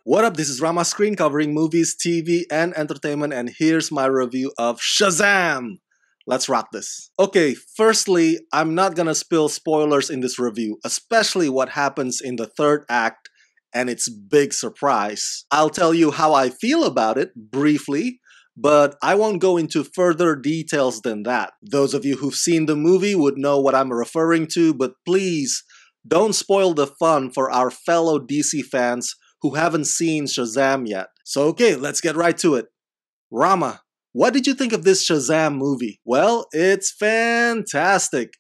What up, this is Rama Screen covering movies, TV, and entertainment, and here's my review of Shazam! Let's rock this. Okay, firstly, I'm not gonna spill spoilers in this review, especially what happens in the third act and its big surprise. I'll tell you how I feel about it briefly, but I won't go into further details than that. Those of you who've seen the movie would know what I'm referring to, but please don't spoil the fun for our fellow DC fans who haven't seen Shazam yet. So okay, let's get right to it. Rama, what did you think of this Shazam movie? Well, it's fantastic.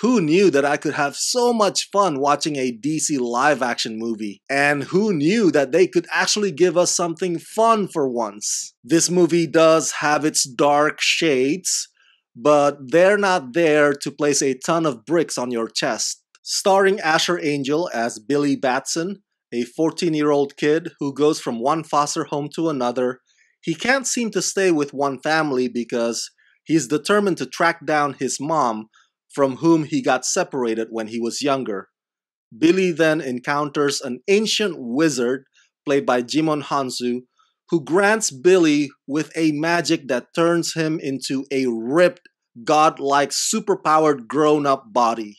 Who knew that I could have so much fun watching a DC live-action movie? And who knew that they could actually give us something fun for once? This movie does have its dark shades, but they're not there to place a ton of bricks on your chest. Starring Asher Angel as Billy Batson, a 14-year-old kid who goes from one foster home to another. He can't seem to stay with one family because he's determined to track down his mom, from whom he got separated when he was younger. Billy then encounters an ancient wizard, played by Jimon Hansu, who grants Billy with a magic that turns him into a ripped, godlike, superpowered grown-up body.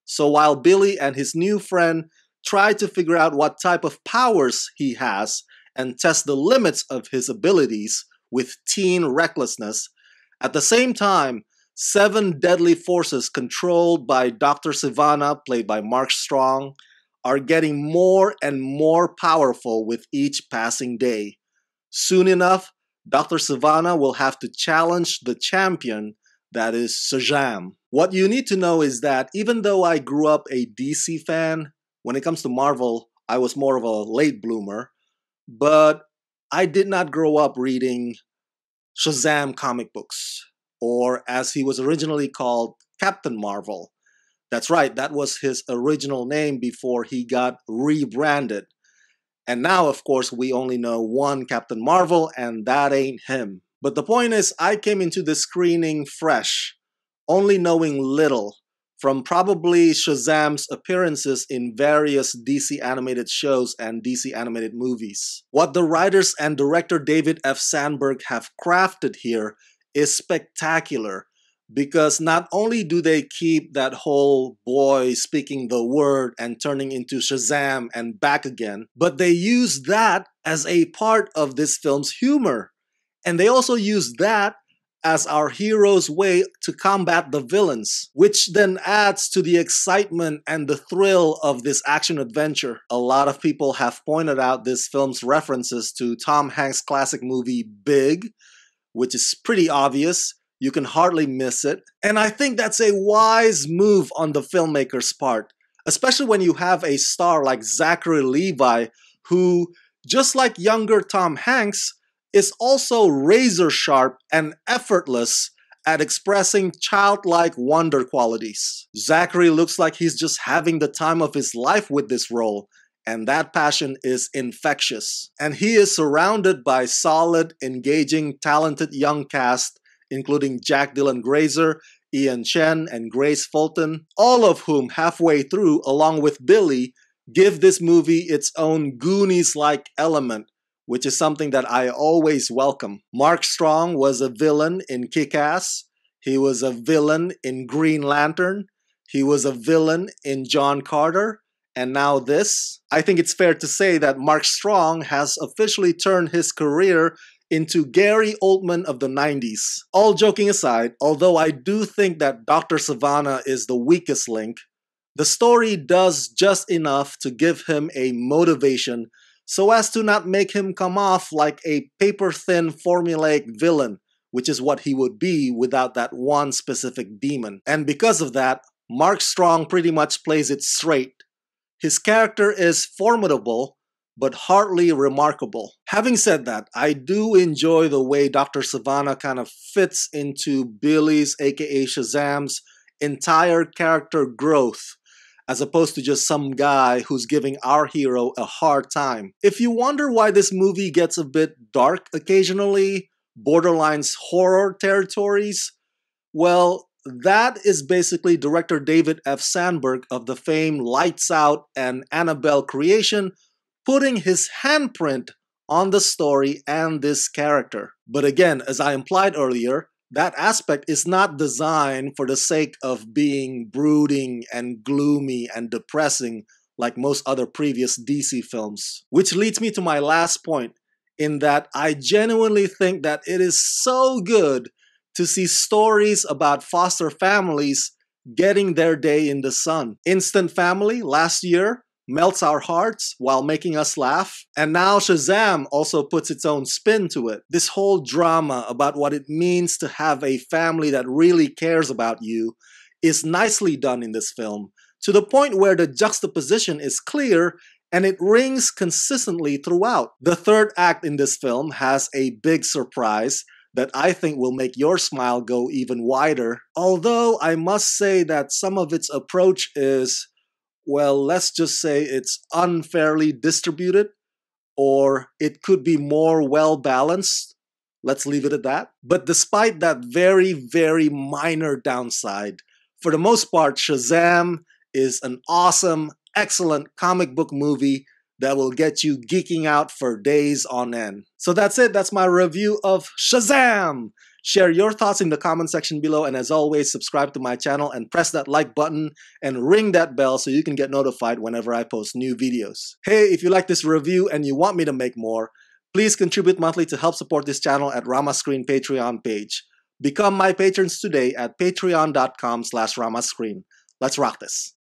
So while Billy and his new friend try to figure out what type of powers he has and test the limits of his abilities with teen recklessness, at the same time, 7 deadly forces controlled by Dr. Sivana, played by Mark Strong, are getting more and more powerful with each passing day. Soon enough, Dr. Sivana will have to challenge the champion, that is Shazam. What you need to know is that even though I grew up a DC fan, when it comes to Marvel, I was more of a late bloomer, but I did not grow up reading Shazam comic books, or as he was originally called, Captain Marvel. That's right, that was his original name before he got rebranded. And now, of course, we only know one Captain Marvel, and that ain't him. But the point is, I came into this screening fresh, only knowing little, from probably Shazam's appearances in various DC animated shows and DC animated movies. What the writers and director David F. Sandberg have crafted here is spectacular, because not only do they keep that whole boy speaking the word and turning into Shazam and back again, but they use that as a part of this film's humor. And they also use that as our hero's way to combat the villains, which then adds to the excitement and the thrill of this action-adventure. A lot of people have pointed out this film's references to Tom Hanks' classic movie Big, which is pretty obvious. You can hardly miss it. And I think that's a wise move on the filmmaker's part, especially when you have a star like Zachary Levi, who, just like younger Tom Hanks, is also razor sharp and effortless at expressing childlike wonder qualities. Zachary looks like he's just having the time of his life with this role, and that passion is infectious. And he is surrounded by solid, engaging, talented young cast, including Jack Dylan Grazer, Ian Chen, and Grace Fulton, all of whom halfway through, along with Billy, give this movie its own Goonies-like element, which is something that I always welcome. Mark Strong was a villain in Kick-Ass. He was a villain in Green Lantern. He was a villain in John Carter. And now this. I think it's fair to say that Mark Strong has officially turned his career into Gary Oldman of the 90s. All joking aside, although I do think that Dr. Sivana is the weakest link, the story does just enough to give him a motivation so as to not make him come off like a paper-thin formulaic villain, which is what he would be without that one specific demon. And because of that, Mark Strong pretty much plays it straight. His character is formidable, but hardly remarkable. Having said that, I do enjoy the way Dr. Sivana kind of fits into Billy's, aka Shazam's, entire character growth, as opposed to just some guy who's giving our hero a hard time. If you wonder why this movie gets a bit dark occasionally, borderlines horror territories, well, that is basically director David F. Sandberg of the famed Lights Out and Annabelle creation putting his handprint on the story and this character. But again, as I implied earlier, that aspect is not designed for the sake of being brooding and gloomy and depressing like most other previous DC films. Which leads me to my last point, in that I genuinely think that it is so good to see stories about foster families getting their day in the sun. Instant Family last year melts our hearts while making us laugh. And now Shazam also puts its own spin to it. This whole drama about what it means to have a family that really cares about you is nicely done in this film, to the point where the juxtaposition is clear and it rings consistently throughout. The third act in this film has a big surprise that I think will make your smile go even wider. Although I must say that some of its approach is, well, let's just say it's unfairly distributed, or it could be more well balanced. Let's leave it at that. But despite that very, very minor downside, for the most part, Shazam is an awesome, excellent comic book movie that will get you geeking out for days on end. So that's it. That's my review of Shazam! Share your thoughts in the comment section below, and as always, subscribe to my channel and press that like button and ring that bell so you can get notified whenever I post new videos. Hey, if you like this review and you want me to make more, please contribute monthly to help support this channel at Rama Screen Patreon page. Become my patrons today at patreon.com/ramascreen. Let's rock this.